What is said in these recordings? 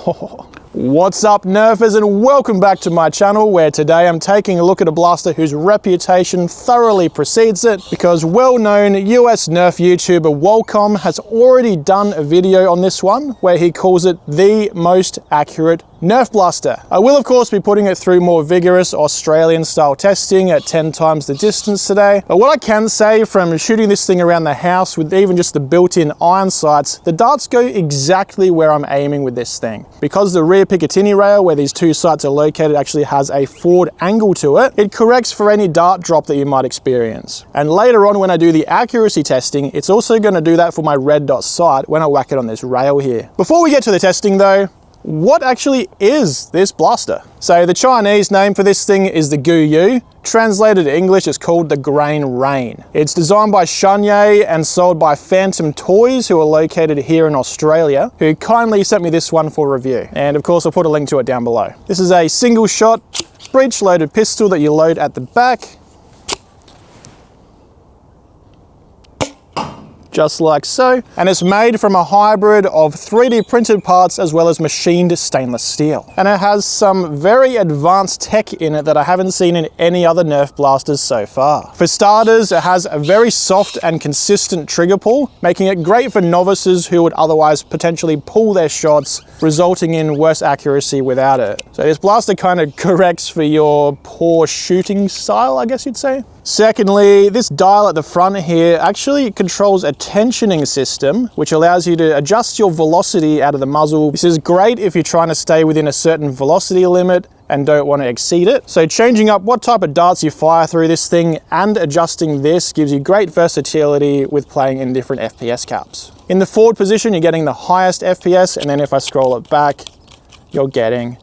What's up, Nerfers, and welcome back to my channel, where today I'm taking a look at a blaster whose reputation thoroughly precedes it, because well-known US Nerf YouTuber Walcom has already done a video on this one where he calls it the most accurate Nerf blaster. I will of course be putting it through more vigorous Australian style testing at 10 times the distance today, but what I can say from shooting this thing around the house with even just the built-in iron sights, the darts go exactly where I'm aiming with this thing. Because the rear Picatinny rail where these two sights are located actually has a forward angle to it, it corrects for any dart drop that you might experience. And later on when I do the accuracy testing, it's also going to do that for my red dot sight when I whack it on this rail here. Before we get to the testing though, what actually is this blaster? So the Chinese name for this thing is the GuYu. Translated to English, it's called the Grain Rain. It's designed by Shanye and sold by Phantom Toys, who are located here in Australia, who kindly sent me this one for review. And of course, I'll put a link to it down below. This is a single shot breech loaded pistol that you load at the back. Just like so, and it's made from a hybrid of 3D printed parts as well as machined stainless steel. And it has some very advanced tech in it that I haven't seen in any other Nerf blasters so far. For starters, it has a very soft and consistent trigger pull, making it great for novices who would otherwise potentially pull their shots, resulting in worse accuracy without it. So this blaster kind of corrects for your poor shooting style, I guess you'd say. Secondly, this dial at the front here actually controls a tensioning system, which allows you to adjust your velocity out of the muzzle. This is great if you're trying to stay within a certain velocity limit and don't want to exceed it. So changing up what type of darts you fire through this thing and adjusting this gives you great versatility with playing in different FPS caps. In the forward position, you're getting the highest FPS, and then if I scroll it back, you're getting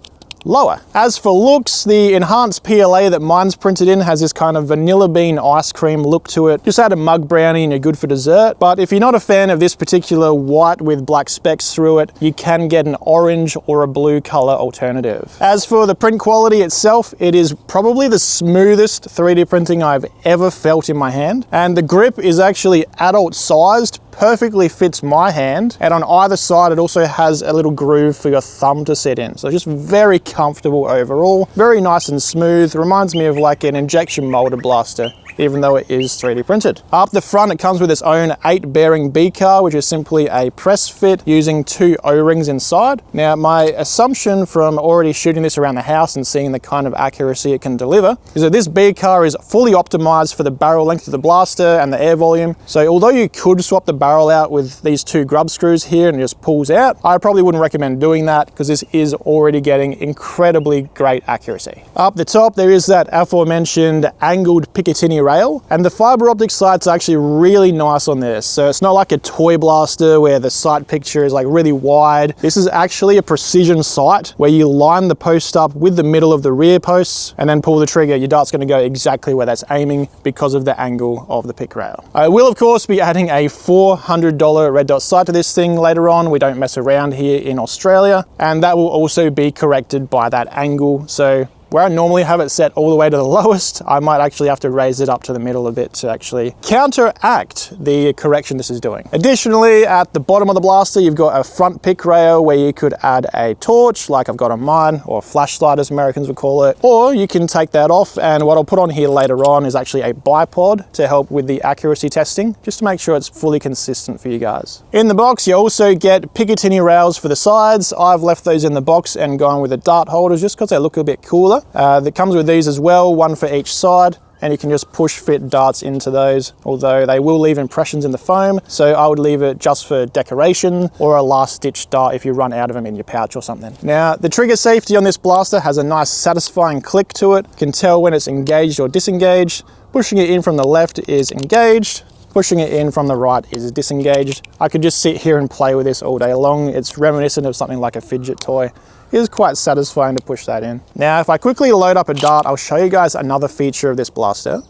lower. As for looks, the enhanced PLA that mine's printed in has this kind of vanilla bean ice cream look to it. Just add a mug brownie and you're good for dessert. But if you're not a fan of this particular white with black specks through it, you can get an orange or a blue color alternative. As for the print quality itself, it is probably the smoothest 3D printing I've ever felt in my hand. And the grip is actually adult sized, perfectly fits my hand, and on either side it also has a little groove for your thumb to sit in. So just very comfortable overall, very nice and smooth. Reminds me of like an injection molded blaster, even though it is 3D printed. Up the front, it comes with its own 8 bearing B-car, which is simply a press fit using 2 O-rings inside. Now, my assumption from already shooting this around the house and seeing the kind of accuracy it can deliver is that this B-car is fully optimized for the barrel length of the blaster and the air volume. So although you could swap the barrel out with these 2 grub screws here and it just pulls out, I probably wouldn't recommend doing that because this is already getting incredibly great accuracy. Up the top, there is that aforementioned angled Picatinny rail, and the fiber optic sight's actually really nice on this. So it's not like a toy blaster where the sight picture is like really wide. This is actually a precision sight where you line the post up with the middle of the rear posts and then pull the trigger. Your dart's going to go exactly where that's aiming because of the angle of the pic rail. I will of course be adding a $400 red dot sight to this thing later on. We don't mess around here in Australia, and that will also be corrected by that angle. So where I normally have it set all the way to the lowest, I might actually have to raise it up to the middle a bit to actually counteract the correction this is doing. Additionally, at the bottom of the blaster, you've got a front pick rail where you could add a torch, like I've got on mine, or a flashlight as Americans would call it, or you can take that off, and what I'll put on here later on is actually a bipod to help with the accuracy testing, just to make sure it's fully consistent for you guys. In the box, you also get Picatinny rails for the sides. I've left those in the box and gone with the dart holders just because they look a bit cooler. That comes with these as well, one for each side, and you can just push fit darts into those, although they will leave impressions in the foam, so I would leave it just for decoration or a last ditch dart if you run out of them in your pouch or something. Now, the trigger safety on this blaster has a nice satisfying click to it. You can tell when it's engaged or disengaged. Pushing it in from the left is engaged. Pushing it in from the right is disengaged. I could just sit here and play with this all day long. It's reminiscent of something like a fidget toy. It is quite satisfying to push that in. Now, if I quickly load up a dart, I'll show you guys another feature of this blaster.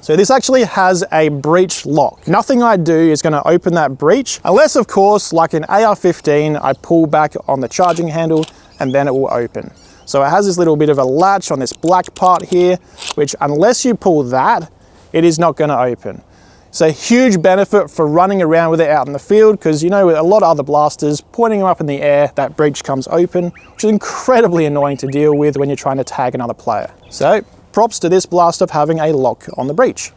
So this actually has a breech lock. Nothing I do is going to open that breech, unless of course, like an AR-15, I pull back on the charging handle and then it will open. So it has this little bit of a latch on this black part here, which unless you pull that, it is not going to open. It's a huge benefit for running around with it out in the field, because you know, with a lot of other blasters, pointing them up in the air, that breech comes open, which is incredibly annoying to deal with when you're trying to tag another player. So props to this blaster for having a lock on the breech.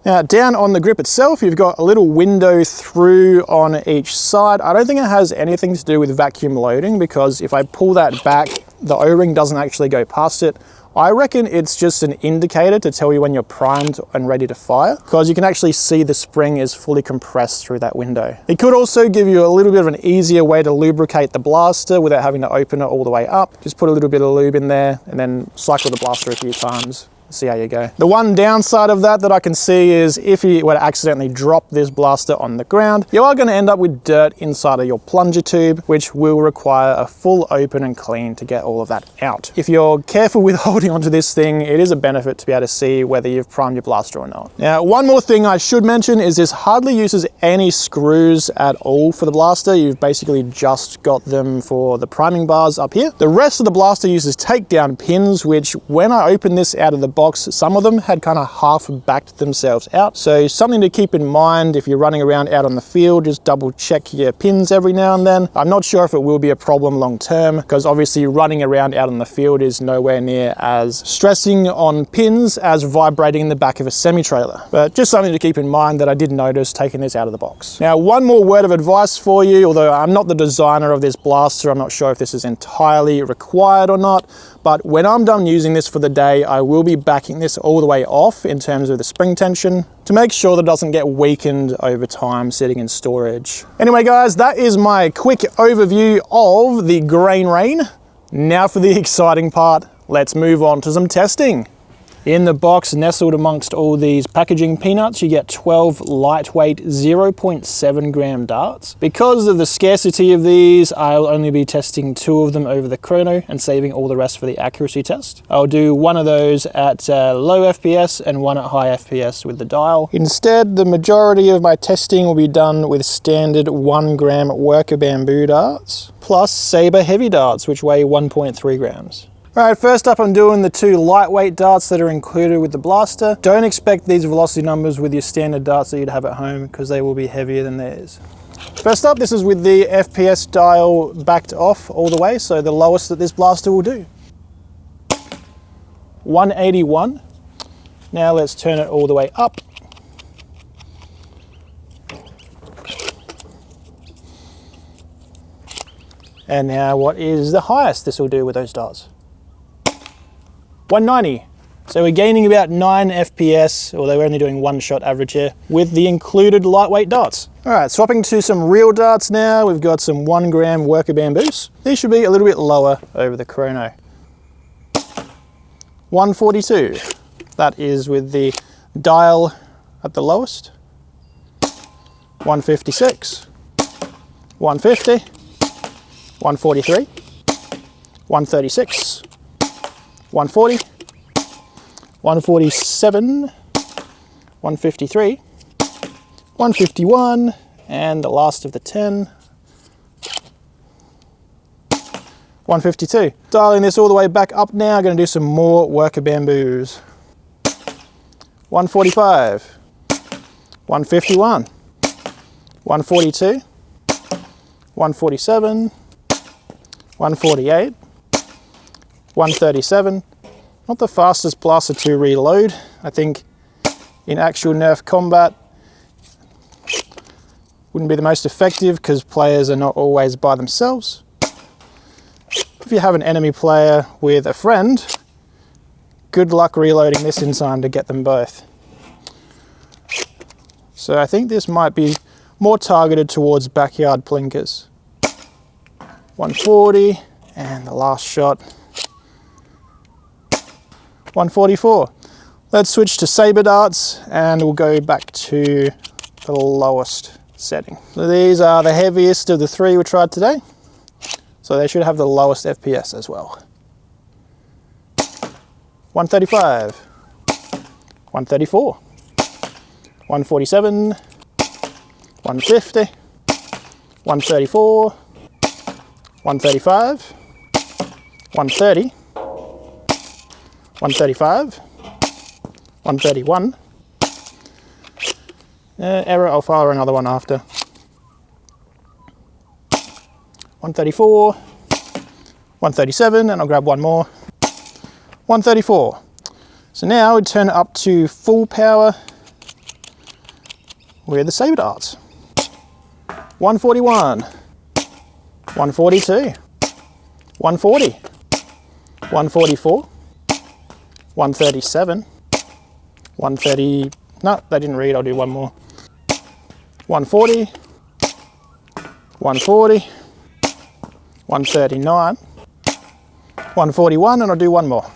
Now down on the grip itself, you've got a little window through on each side. I don't think it has anything to do with vacuum loading, because if I pull that back, the O-ring doesn't actually go past it. I reckon it's just an indicator to tell you when you're primed and ready to fire, because you can actually see the spring is fully compressed through that window. It could also give you a little bit of an easier way to lubricate the blaster without having to open it all the way up. Just put a little bit of lube in there and then cycle the blaster a few times. See how you go. The one downside of that I can see is if you were to accidentally drop this blaster on the ground, you are going to end up with dirt inside of your plunger tube, which will require a full open and clean to get all of that out. If you're careful with holding onto this thing, it is a benefit to be able to see whether you've primed your blaster or not. Now, one more thing I should mention is this hardly uses any screws at all for the blaster. You've basically just got them for the priming bars up here. The rest of the blaster uses takedown pins, which when I opened this out of the box, some of them had kind of half backed themselves out. So something to keep in mind if you're running around out on the field, just double check your pins every now and then. I'm not sure if it will be a problem long term, because obviously running around out on the field is nowhere near as stressing on pins as vibrating in the back of a semi-trailer. But just something to keep in mind that I did notice taking this out of the box. Now, one more word of advice for you, although I'm not the designer of this blaster, I'm not sure if this is entirely required or not, but when I'm done using this for the day, I will be backing this all the way off in terms of the spring tension to make sure that it doesn't get weakened over time sitting in storage. Anyway guys, that is my quick overview of the Grain Rain. Now for the exciting part, let's move on to some testing. In the box, nestled amongst all these packaging peanuts, you get 12 lightweight 0.7 gram darts. Because of the scarcity of these, I'll only be testing 2 of them over the chrono and saving all the rest for the accuracy test. I'll do one of those at low FPS and one at high FPS with the dial. Instead, the majority of my testing will be done with standard 1 gram worker bamboo darts, plus Sabre heavy darts, which weigh 1.3 grams. All right, first up I'm doing the 2 lightweight darts that are included with the blaster. Don't expect these velocity numbers with your standard darts that you'd have at home, because they will be heavier than theirs. First up, this is with the FPS dial backed off all the way, so the lowest that this blaster will do. 181. Now let's turn it all the way up. And now what is the highest this will do with those darts? 190. So we're gaining about 9 FPS, although we're only doing 1 shot average here, with the included lightweight darts. All right, swapping to some real darts now. We've got some 1 gram worker bamboos. These should be a little bit lower over the chrono. 142. That is with the dial at the lowest. 156. 150. 143. 136. 140, 147, 153, 151, and the last of the 10, 152. Dialing this all the way back up now, I'm going to do some more worker bamboos. 145, 151, 142, 147, 148, 137. Not the fastest blaster to reload. I think in actual Nerf combat wouldn't be the most effective because players are not always by themselves. If you have an enemy player with a friend, good luck reloading this in time to get them both. So I think this might be more targeted towards backyard plinkers. 140, and the last shot. 144. Let's switch to Sabre darts and we'll go back to the lowest setting. So these are the heaviest of the 3 we tried today. So they should have the lowest FPS as well. 135. 134. 147. 150. 134. 135. 130. 135, 131, Error, I'll fire another one after. 134, 137, and I'll grab one more. 134. So now we turn it up to full power with the Sabre darts. 141, 142, 140, 144, 137, 130, no, they didn't read, I'll do one more. 140, 140, 139, 141, and I'll do one more.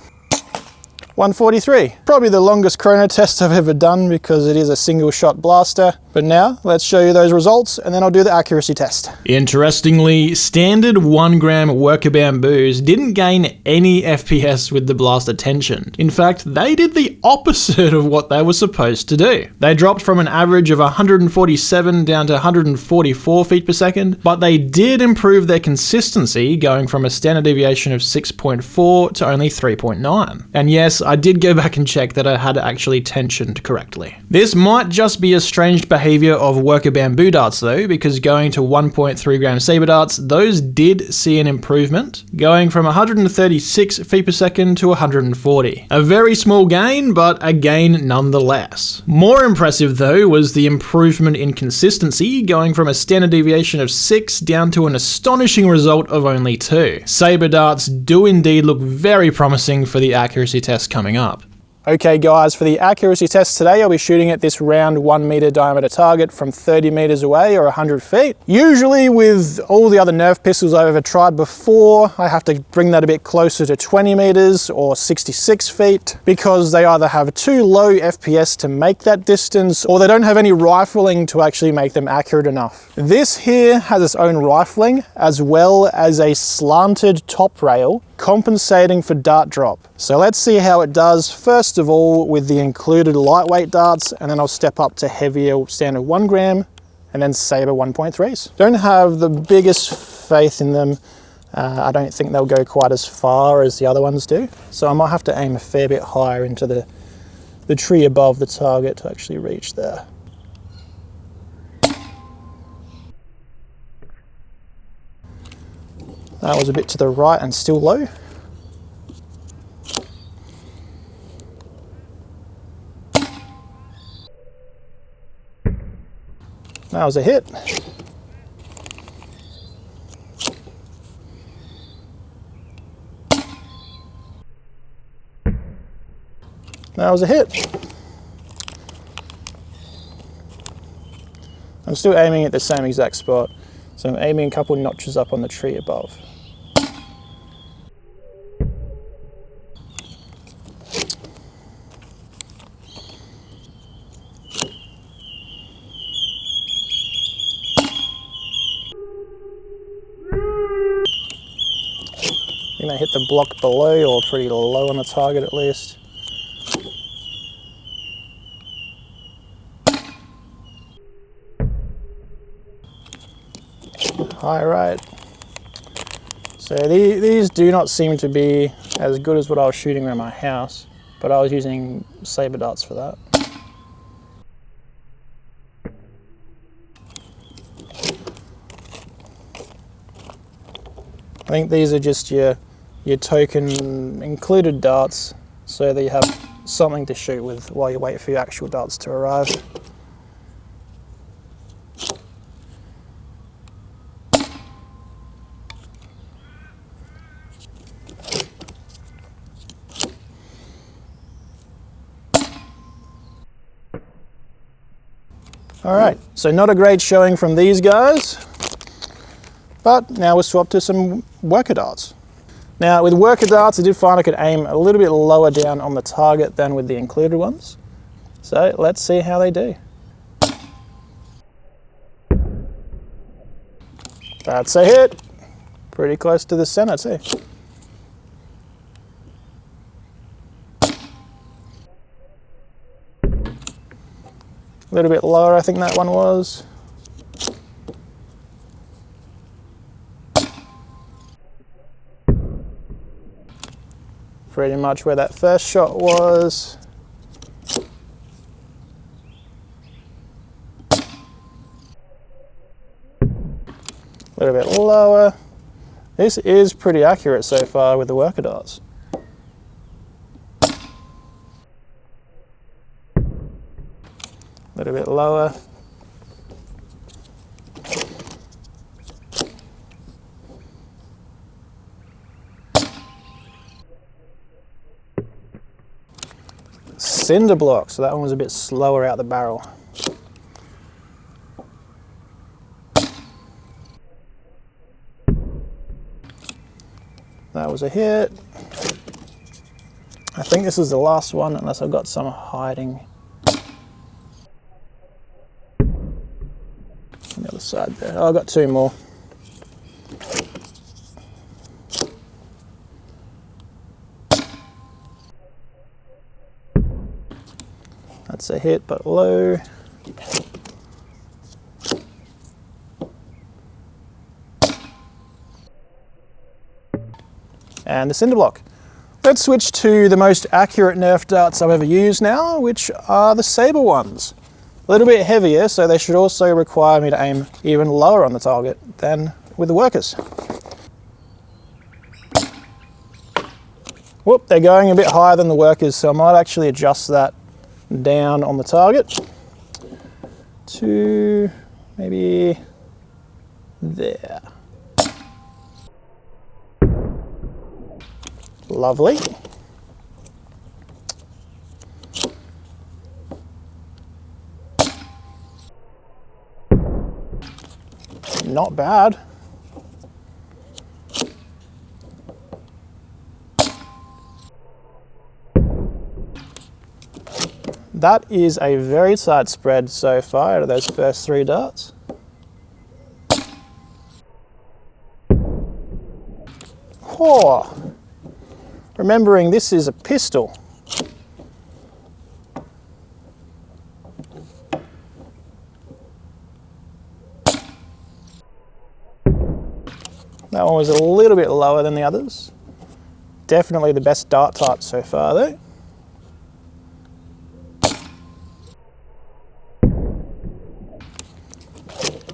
143. Probably the longest chrono test I've ever done because it is a single shot blaster. But now let's show you those results and then I'll do the accuracy test. Interestingly, standard 1 gram worker bamboos didn't gain any FPS with the blaster tensioned. In fact, they did the opposite of what they were supposed to do. They dropped from an average of 147 down to 144 feet per second, but they did improve their consistency, going from a standard deviation of 6.4 to only 3.9. And yes, I did go back and check that I had actually tensioned correctly. This might just be a strange behavior of worker bamboo darts though, because going to 1.3 gram Sabre darts, those did see an improvement, going from 136 feet per second to 140. A very small gain, but a gain nonetheless. More impressive though was the improvement in consistency, going from a standard deviation of 6 down to an astonishing result of only 2. Sabre darts do indeed look very promising for the accuracy test coming up. Okay guys, for the accuracy test today, I'll be shooting at this round 1 meter diameter target from 30 meters away or 100 feet. Usually with all the other Nerf pistols I've ever tried before, I have to bring that a bit closer to 20 meters or 66 feet because they either have too low FPS to make that distance or they don't have any rifling to actually make them accurate enough. This here has its own rifling as well as a slanted top rail compensating for dart drop. So let's see how it does first of all with the included lightweight darts, and then I'll step up to heavier standard 1 gram and then Sabre 1.3s. Don't have the biggest faith in them. I don't think they'll go quite as far as the other ones do. So I might have to aim a fair bit higher into the tree above the target to actually reach there. That was a bit to the right and still low. That was a hit. That was a hit. I'm still aiming at the same exact spot. So I'm aiming a couple notches up on the tree above. I think they hit the block below or pretty low on the target at least. Alright, so these do not seem to be as good as what I was shooting around my house, but I was using Sabre darts for that. I think these are just your token included darts, so that you have something to shoot with while you wait for your actual darts to arrive. Alright, so not a great showing from these guys, but now we'll swap to some worker darts. Now with worker darts I did find I could aim a little bit lower down on the target than with the included ones. So let's see how they do. That's a hit. Pretty close to the center too. A little bit lower, I think that one was. Pretty much where that first shot was. A little bit lower. This is pretty accurate so far with the worker darts. A little bit lower. Cinder block, so that one was a bit slower out the barrel. That was a hit. I think this is the last one, unless I've got some hiding on the other side there. Oh, I've got two more. That's a hit, but low. And the cinder block. Let's switch to the most accurate Nerf darts I've ever used now, which are the Sabre ones. A little bit heavier, so they should also require me to aim even lower on the target than with the workers. Whoop, they're going a bit higher than the workers, so I might actually adjust that down on the target to maybe there. Lovely. Not bad. That is a very tight spread so far out of those first three darts. Oh. Remembering this is a pistol. That one was a little bit lower than the others. Definitely the best dart type so far though.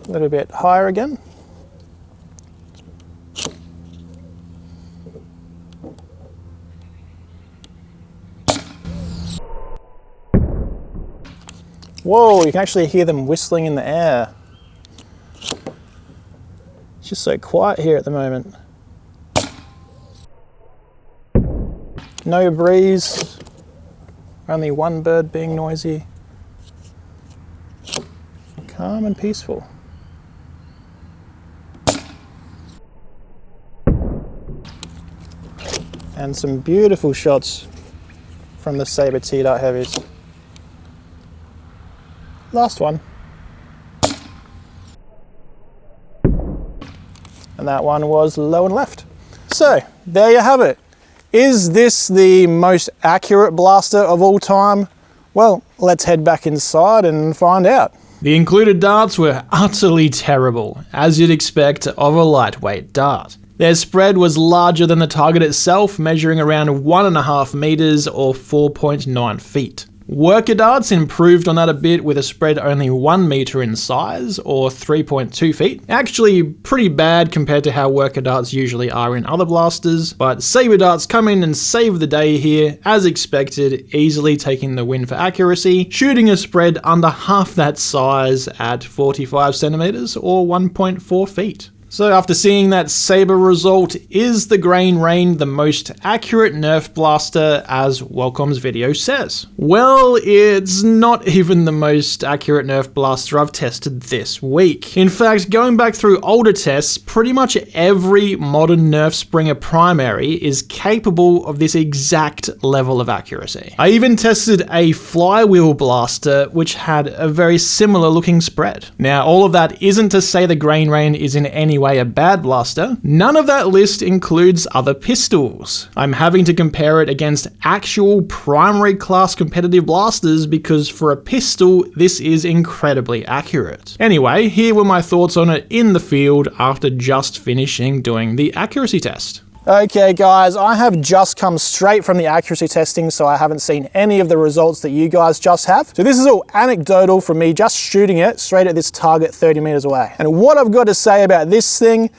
A little bit higher again. Whoa, you can actually hear them whistling in the air. It's just so quiet here at the moment. No breeze, only one bird being noisy. Calm and peaceful. And some beautiful shots from the Sabre T-Dart Heavies. Last one. And that one was low and left. So, there you have it. Is this the most accurate blaster of all time? Well, let's head back inside and find out. The included darts were utterly terrible, as you'd expect of a lightweight dart. Their spread was larger than the target itself, measuring around 1.5 meters or 4.9 feet. Worker darts improved on that a bit with a spread only 1 meter in size, or 3.2 feet. Actually pretty bad compared to how worker darts usually are in other blasters, but Sabre darts come in and save the day here, as expected, easily taking the win for accuracy, shooting a spread under half that size at 45 centimeters or 1.4 feet. So after seeing that Sabre result, is the Grain Rain the most accurate Nerf blaster as Wellcom's video says? Well, it's not even the most accurate Nerf blaster I've tested this week. In fact, going back through older tests, pretty much every modern Nerf Springer primary is capable of this exact level of accuracy. I even tested a flywheel blaster which had a very similar looking spread. Now, all of that isn't to say the Grain Rain is in any way a bad blaster. None of that list includes other pistols. I'm having to compare it against actual primary class competitive blasters because for a pistol, this is incredibly accurate. Anyway, here were my thoughts on it in the field after just finishing doing the accuracy test. Okay guys, I have just come straight from the accuracy testing, so I haven't seen any of the results that you guys just have. So this is all anecdotal from me just shooting it straight at this target 30 meters away. And what I've got to say about this thing,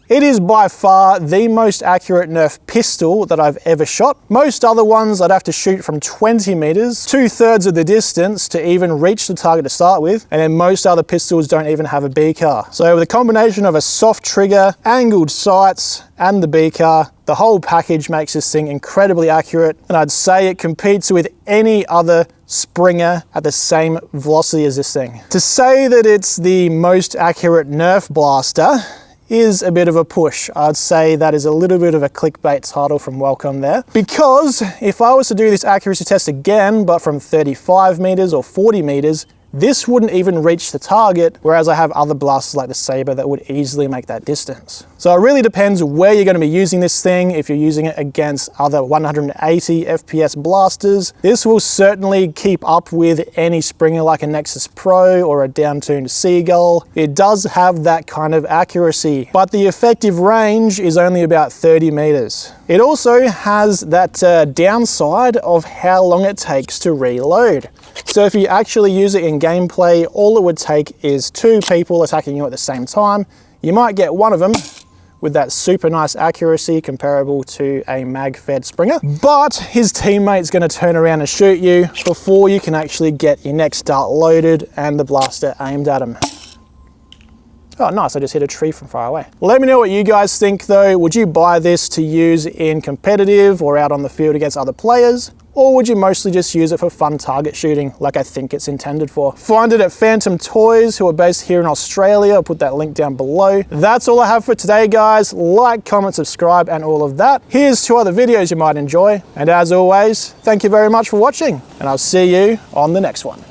it is by far the most accurate Nerf pistol that I've ever shot. Most other ones I'd have to shoot from 20 meters, 2/3 of the distance to even reach the target to start with, and then most other pistols don't even have a B-car. So with a combination of a soft trigger, angled sights, and the B-car, the whole package makes this thing incredibly accurate, and I'd say it competes with any other Springer at the same velocity as this thing. To say that it's the most accurate Nerf blaster is a bit of a push. I'd say that is a little bit of a clickbait title from Welcome there. Because if I was to do this accuracy test again, but from 35 meters or 40 meters, this wouldn't even reach the target, whereas I have other blasters like the Sabre that would easily make that distance. So it really depends where you're going to be using this thing. If you're using it against other 180 FPS blasters, this will certainly keep up with any Springer like a Nexus Pro or a down-tuned Seagull. It does have that kind of accuracy, but the effective range is only about 30 meters. It also has that downside of how long it takes to reload. So if you actually use it in gameplay, all it would take is 2 people attacking you at the same time. You might get one of them with that super nice accuracy comparable to a mag-fed Springer, but his teammate's gonna turn around and shoot you before you can actually get your next dart loaded and the blaster aimed at him. Oh nice, I just hit a tree from far away. Let me know what you guys think though. Would you buy this to use in competitive or out on the field against other players? Or would you mostly just use it for fun target shooting like I think it's intended for? Find it at Phantom Toys, who are based here in Australia. I'll put that link down below. That's all I have for today, guys. Like, comment, subscribe, and all of that. Here's 2 other videos you might enjoy. And as always, thank you very much for watching, and I'll see you on the next one.